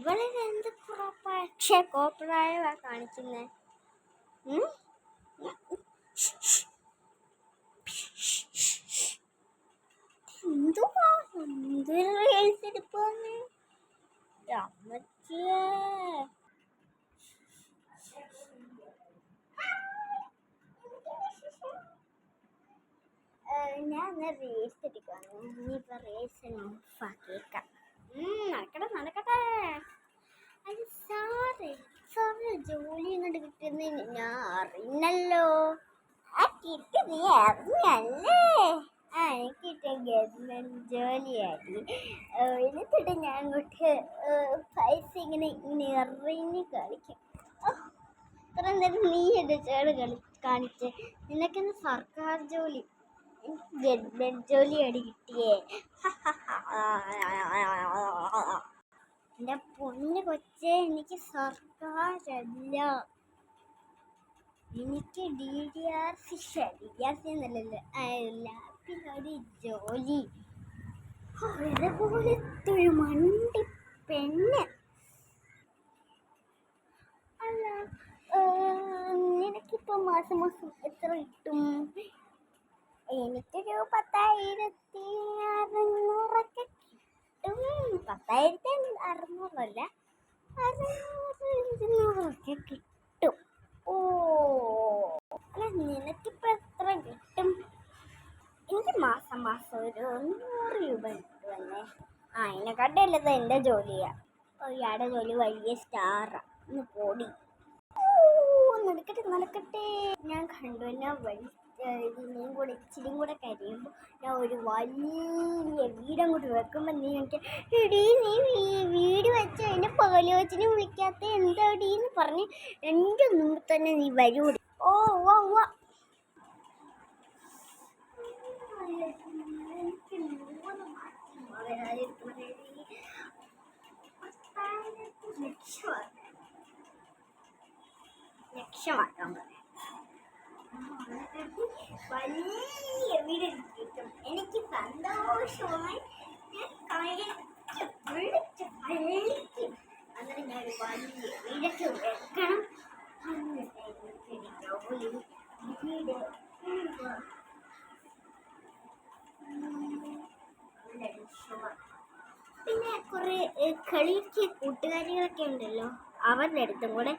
ഇവളിനെന്ത് പക്ഷേ കോപ്രായവാ കാണിക്കുന്നേ. എന്തുവാ എന്തൊരു റീൽസ് എടുക്കുവാന്ന് അമ്മച്ചിയേ. ഞാൻ റീൽസ് എടുക്കുവാണ്. ഇനിയിപ്പോൾ റീൽസ് ഓഫാക്കിയേക്കാം. നടക്കട്ടെ. അത് സാറ് ജോലി ഇങ്ങോട്ട് കിട്ടുന്നതിന് ഞാൻ അറിഞ്ഞല്ലോ. ആ കിട്ടി നീ അറിഞ്ഞല്ലേ? എനിക്കിട്ട് ഗവൺമെൻറ് ജോലിയായി. എന്നിട്ട് ഞാൻ അങ്ങോട്ട് പൈസ ഇങ്ങനെ എറിഞ്ഞ് കളിക്കും. ഇത്ര നേരം നീ എൻ്റെ ചേട് കാണിച്ച് നിനക്കെന്ന് സർക്കാർ ജോലി, ഗവൺമെൻറ് ജോലിയാണ് കിട്ടിയേ. എൻ്റെ പൊന്ന് കൊച്ചേ, എനിക്ക് സർക്കാരല്ല, എനിക്ക് DDRC എന്നല്ലല്ലോ ലാപ്പിലൊരു ജോലി. ഇതുപോലത്തെ ഒരു മണ്ടി പെണ്ണ്. അല്ല, നിനക്കിപ്പോൾ മാസം എത്ര കിട്ടും? എനിക്കൊരു 10,600 കിട്ടും. 10,600 600 കിട്ടും. ഓ അല്ല, നിനക്കിപ്പോൾ എത്ര കിട്ടും? എനിക്ക് മാസം ഒരു 100 രൂപ കിട്ടുമല്ലേ. അതിനെക്കാട്ടല്ലത് എൻ്റെ ജോലിയാ. ഇയാളുടെ ജോലി വലിയ സ്റ്റാറാ. ഒന്ന് പോടി. നടക്കട്ടെ. ഞാൻ കണ്ടു. ഞാൻ ഇനിയും കൂടെ ഇച്ചിരിയും കൂടെ കഴിയുമ്പോൾ ഞാൻ ഒരു വലിയ വീടങ്ങോട്ട് വെക്കുമ്പോൾ നീ എനിക്ക് നീ വീട് വെച്ച് അതിൻ്റെ പകല് വെച്ചിന് വിളിക്കാത്ത എന്താടീന്ന് പറഞ്ഞ് എൻ്റെ മുമ്പ് തന്നെ നീ വരൂടി. ഓ വാ വാ. ലക്ഷമാക്കാൻ വലിയ വീട് കിട്ടും. എനിക്ക് സന്തോഷമായി. ഞാൻ കഴിക്കും. അന്നേരം ഞാൻ ഒരു വലിയ വീടൊക്കെ വെക്കണം. വീട് പിന്നെ കുറെ കളിക്ക് കൂട്ടുകാരികളൊക്കെ ഉണ്ടല്ലോ, അവരുടെ അടുത്തും കൂടെ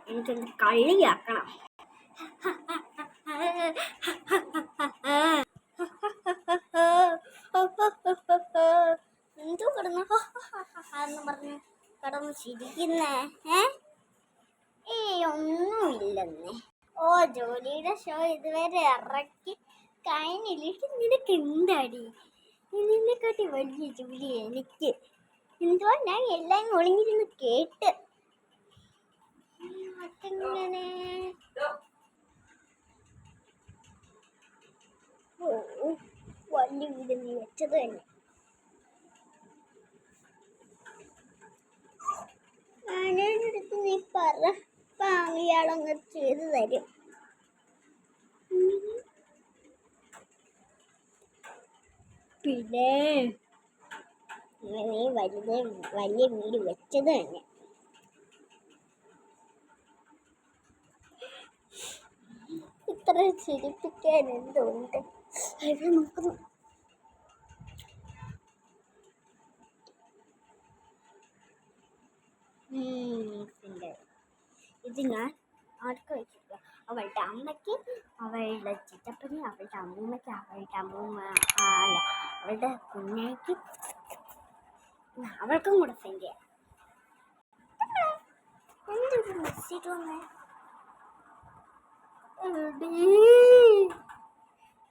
എനിക്കൊന്ന് കളിയാക്കണം. എന്തോ കിടന്നു എന്ന് പറഞ്ഞ് കിടന്ന് ചിരിക്കുന്നേ? ഒന്നുമില്ലെന്നേ. ഓ, ജോലിയുടെ ഷോ ഇതുവരെ ഇറക്കി കഴിഞ്ഞില്ലിട്ട് നിനക്ക് എന്താടി? നിന്നെക്കാട്ടി വലിയ ജോലി എനിക്ക്. എന്തുവാ ഞാൻ എല്ലാം ഒളിഞ്ഞിരുന്ന് കേട്ട്. അതെങ്ങനെ? ഓ, വലിയ വീട് നീ വെച്ചത് തന്നെ. ഞാനടുത്ത് നീ പറ, ഇയാളങ്ങ് ചെയ്തു തരും. പിന്നെ നീ വലിയ വീട് വെച്ചത് തന്നെ. ഇത്ര ചിരിപ്പിക്കാൻ എന്തുണ്ട്? നോക്കുന്നു. ഇത് ഞാൻ ആർക്ക് വെച്ചിട്ട്, അവളുടെ അമ്മയ്ക്ക്, അവളുടെ ചിറ്റപ്പന്, അവളുടെ അമ്മൂമ്മയ്ക്ക്, അവളുടെ കുഞ്ഞയ്ക്ക്, അവൾക്കും കൂടെ സെൻഡ് ചെയ്യാം. എന്തൊരു മെസ്സേജ് വന്നേ?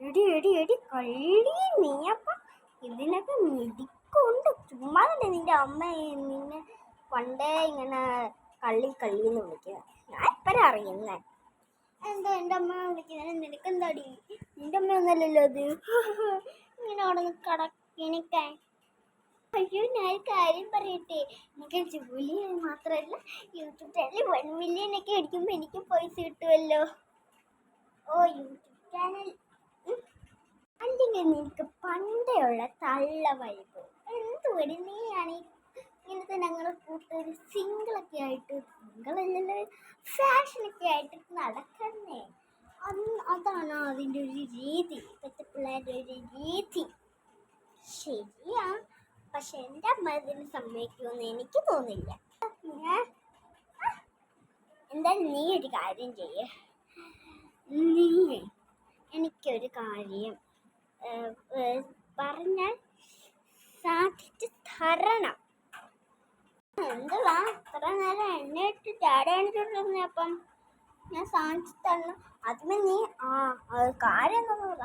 എടി കള്ളി, നീയപ്പം ഇതിനൊക്കെ മിടിക്കൊണ്ട്. ചുമ്മാതല്ലേ നിന്റെ അമ്മ നിന്നെ പണ്ടേ ഇങ്ങനെ കള്ളിന്ന് വിളിക്കുക. ഞാൻ എപ്പോഴും അറിയുന്നേ. എന്താ എൻ്റെ അമ്മ വിളിക്കുന്നത്? നിനക്കെന്താടി? നിന്റെ അമ്മയൊന്നല്ലല്ലോ അത്. ഇങ്ങനെ അവിടെ നിന്ന് കടക്കിണിക്കാൻ. അയ്യോ, ഞാൻ കാര്യം പറയട്ടെ. എനിക്ക് ജോലി മാത്രമല്ല, യൂട്യൂബ് ചാനൽ 1 million ഒക്കെ അടിക്കുമ്പോൾ എനിക്ക് പൈസ കിട്ടുമല്ലോ. ഓ, യൂട്യൂബ് ചാനൽ അല്ലെങ്കിൽ നിനക്ക് പണ്ടേയുള്ള തള്ള വൈബ്. എന്തുവടി നീയാണ് ഇങ്ങനത്തെ ഞങ്ങൾ കൂട്ടുകാർ സിംഗിളൊക്കെ ആയിട്ട് സിംഗിളല്ലല്ലോ ഫാഷനൊക്കെ ആയിട്ട് നടക്കുന്നേ. അതാണ് അതിൻ്റെ ഒരു രീതി, ഇപ്പോഴത്തെ പിള്ളേരുടെ ഒരു രീതി. ശരിയാ, പക്ഷെ എൻ്റെ അമ്മ ഇതിന് സമ്മതിക്കുമെന്ന് എനിക്ക് തോന്നില്ല. എന്തായാലും നീ ഒരു കാര്യം ചെയ്യേ, നീ എനിക്കൊരു കാര്യം പറഞ്ഞാൽ സാധിച്ചു തരണം. എന്തുവാ ഇത്ര നേരം എന്നെ ഇട്ട് ചാടാണിട്ടുണ്ടെന്ന്? അപ്പം ഞാൻ സാധിച്ചു തരണം. അതിന് നീ കാര്യം എന്താ പറ,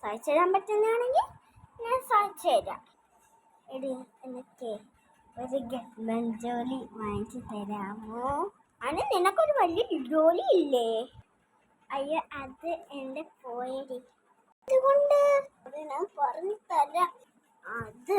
സാധിച്ചു തരാൻ പറ്റുന്നതാണെങ്കിൽ ഞാൻ സാധിച്ചു തരാം. എടി എനിക്ക് ഒരു ഗവൺമെൻറ് ജോലി വാങ്ങിച്ചു തരാമോ? അതിന് നിനക്കൊരു വലിയ ജോലി ഇല്ലേ? അയ്യോ, അത് എൻ്റെ പോയടി. അതുകൊണ്ട് അത് ഞാൻ പറഞ്ഞു തരാം. അത്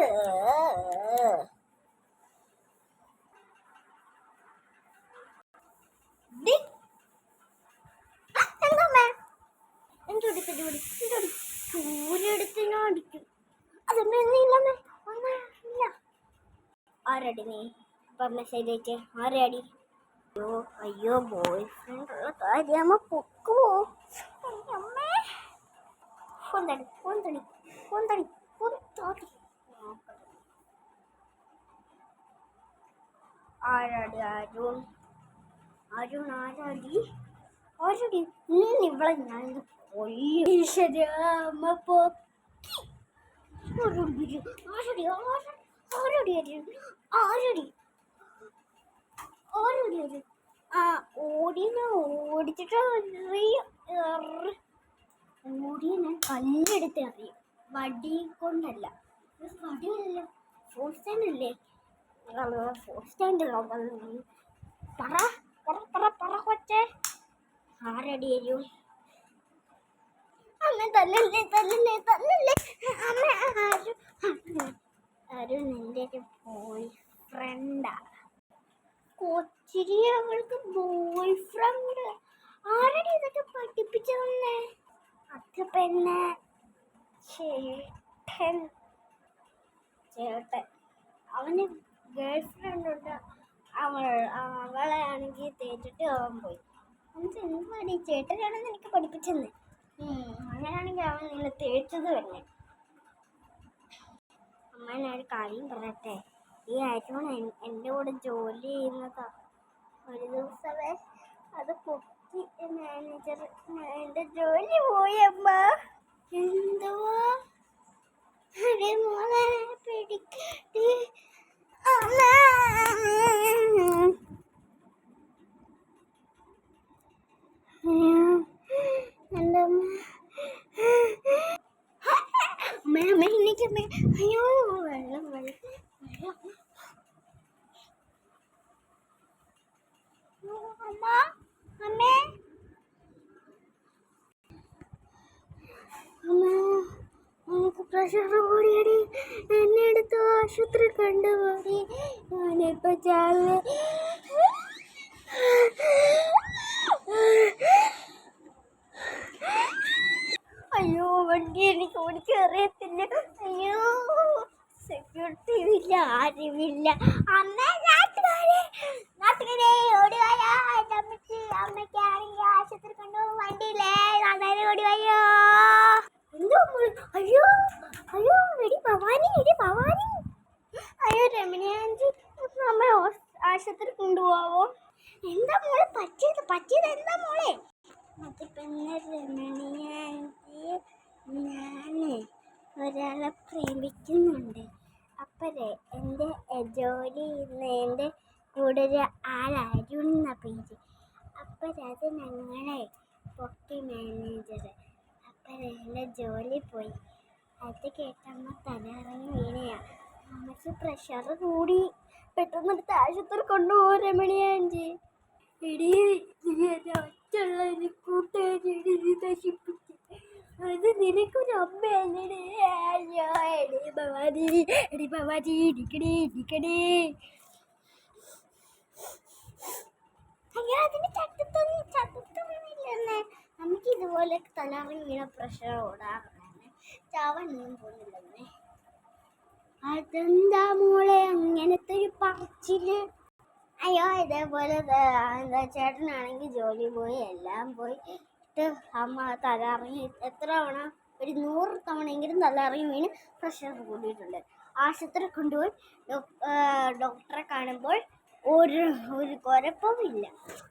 ചൂരെടുത്തിനടിക്കും. അതൊന്നും ആരടി നീ? അപ്പം മെസ്സേജ് അയച്ചേ, ആരടി? അയ്യോ ബോയ് ഫ്രണ്ട് ഉള്ള കാര്യമ്മ പൊക്കുവോ? ആരാടി? ആരാടി? ഇവളെ ഞാൻ കൊല്ലും. പൊക്കി ഓടിച്ചിട്ട് ഓടിയ ഞാൻ കല്ലെടുത്ത് എറിയും. വടി കൊണ്ടല്ല, വടിയല്ല, ഫോർ സ്റ്റാൻഡ് അല്ലേ? ഫോർ സ്റ്റാൻഡ് പറ കൊച്ചേ, ആരടി വരും? അമ്മ തല്ലല്ലേ അമ്മ. ആരും നിന്റെ ഒരു ബോയ് ഫ്രണ്ടാ. കൊച്ചിരി അവൾക്ക് ബോയ് ഫ്രണ്ട്? ആരടി ഇതൊക്കെ പഠിപ്പിച്ചതന്നെ? അത് പിന്നെ ചേട്ടൻ അവന് ഗേൾ ഫ്രണ്ട് ഉണ്ട്. അവളെ ആണെങ്കിൽ തേച്ചിട്ട് അവൻ പോയി. എന്തുവാടി, ചേട്ടനാണെന്ന് എനിക്ക് പഠിപ്പിച്ചെന്ന്. അങ്ങനെയാണെങ്കിൽ അവൻ നിന്നെ തേച്ചത് തന്നെ. അമ്മ ഞാനൊരു കാര്യം പറയട്ടെ, ഈ ആഴ്ച എൻ്റെ കൂടെ ജോലി ചെയ്യുന്നതാ. ഒരു ദിവസമേ അത് പൊക്കി മാനേജർ എൻ്റെ ജോലി പോയി അമ്മ. എന്തുവാ? അരെ മോളെ പിടിക്കട്ടി അമ്മ. എൻ്റെ അമ്മ അയ്യോ വെള്ളം അമ്മ. അമ്മേ എനിക്ക് പ്രഷർ കൂടിയടി, എന്നെ എടുത്ത് ആശുപത്രി കൊണ്ടുപോടി. ഞാനിപ്പോ ചാല് അയ്യോ വണ്ടി എനിക്ക് ഓടിച്ച് അറിയത്തില്ല. അയ്യോ സെക്യൂരിറ്റി ഇല്ല, ആരുമില്ല. അമ്മേ നാട്ടുകാരെ ഓടിവായോ, അമ്മയ്ക്കാണെങ്കിൽ ആശുപത്രി കൊണ്ടുപോകും വണ്ടിയില്ലേ, നാട്ടുകാരെ ഓടിവായോ. എന്തോ അയ്യോ എടി ഭവാനി. അയ്യോ രമണിയാൻജി, അമ്മ ആശുപത്രി കൊണ്ടുപോവോ? എന്താ മോളെ പറ്റിയത് എന്താ മോളെ? അത് പിന്നെ രമണിയാൻജി, ഞാൻ ഒരാളെ പ്രേമിക്കുന്നുണ്ട്. അപ്പഴേ എൻ്റെ ജോലി ചെയ്യുന്നതിൻ്റെ കൂടെ ഒരു അരുൺ എന്ന പേര്. അപ്പോഴത് ഞങ്ങളെ പൊക്കി മാനേജർ. അപ്പോഴെൻ്റെ ജോലി പോയി. അത് കേട്ടമ്മ തലയിറങ്ങി വീണയാ. അമ്മക്ക് പ്രഷർ കൂടി, പെട്ടെന്നെടുത്ത് ആശുപത്രി കൊണ്ടുപോകും രമണിയാൻജി. എടി ഒറ്റുള്ള ഒരു കൂട്ടുകാരി നശിപ്പിച്ചു. അത് നിനക്കൊരു അമ്മയല്ലേ? എടി ഭവാനി ഇരിക്കണേ. അയ്യോ അതിന് ചട്ടത്തൊന്നുമില്ലെന്നേ. നമുക്ക് ഇതുപോലെ തലറി വീണ പ്രഷർ ഓടാറുണ്ട്. ചാവാനൊന്നും പോകുന്നില്ലെന്നേ. അതെന്താ മോളെ അങ്ങനത്തെ ഒരു പറച്ചില്? അയ്യോ ഇതേപോലെ എന്താ ചേട്ടനാണെങ്കിൽ ജോലി പോയി എല്ലാം പോയി അമ്മ തലറങ്ങി എത്ര തവണ, ഒരു 100 തവണയെങ്കിലും തലറങ്ങി വീണ് പ്രഷർ കൂടിയിട്ടുണ്ട്. ആശുപത്രി കൊണ്ടുപോയി ഡോക്ടറെ കാണുമ്പോൾ ഒരു കുഴപ്പമില്ല.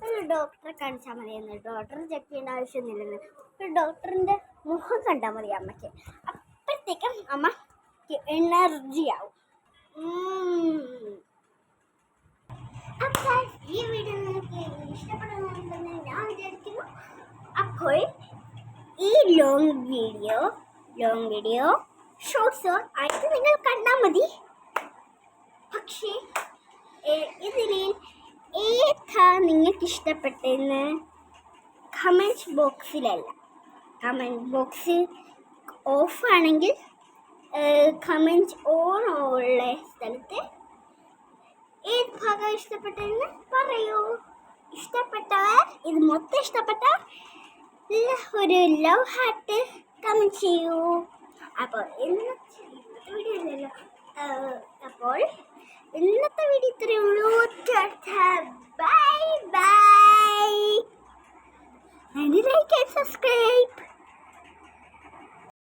ഒരു ഡോക്ടറെ കാണിച്ചാൽ മതിയെന്ന്, ഡോക്ടറെ ചെക്ക് ചെയ്യേണ്ട ആവശ്യമൊന്നുമില്ലെന്ന്. ഒരു ഡോക്ടറിൻ്റെ മുഖം കണ്ടാൽ മതി അമ്മയ്ക്ക്, അപ്പോഴത്തേക്കും അമ്മക്ക് എനർജി ആവും. അപ്പോൾ ഈ വീഡിയോ നിങ്ങൾക്ക് ഇഷ്ടപ്പെടുന്നുണ്ടെന്ന് ഞാൻ വിചാരിക്കുന്നു. അപ്പോൾ ഈ ലോങ് വീഡിയോ ഷോർട്സോ ആയിട്ട് നിങ്ങൾ കണ്ടാൽ മതി. പക്ഷേ ഇതിൽ ഏതാ നിങ്ങൾക്ക് ഇഷ്ടപ്പെട്ടെന്ന് കമൻറ്റ് ബോക്സിലല്ല, കമൻറ്റ് ബോക്സ് ഓഫാണെങ്കിൽ കമൻറ്റ് ഓൺ ഉള്ള സ്ഥലത്ത് ഏത് ഭാഗം ഇഷ്ടപ്പെട്ടതെന്ന് പറയൂ. ഇഷ്ടപ്പെട്ടവർ, ഇത് മൊത്തം ഇഷ്ടപ്പെട്ട ഒരു ലവ് ഹാർട്ട് കമൻറ്റ് ചെയ്യൂ. അപ്പോൾ ഇന്നത്തെ വീഡിയോ ഇത്രയേ ഉള്ളൂ.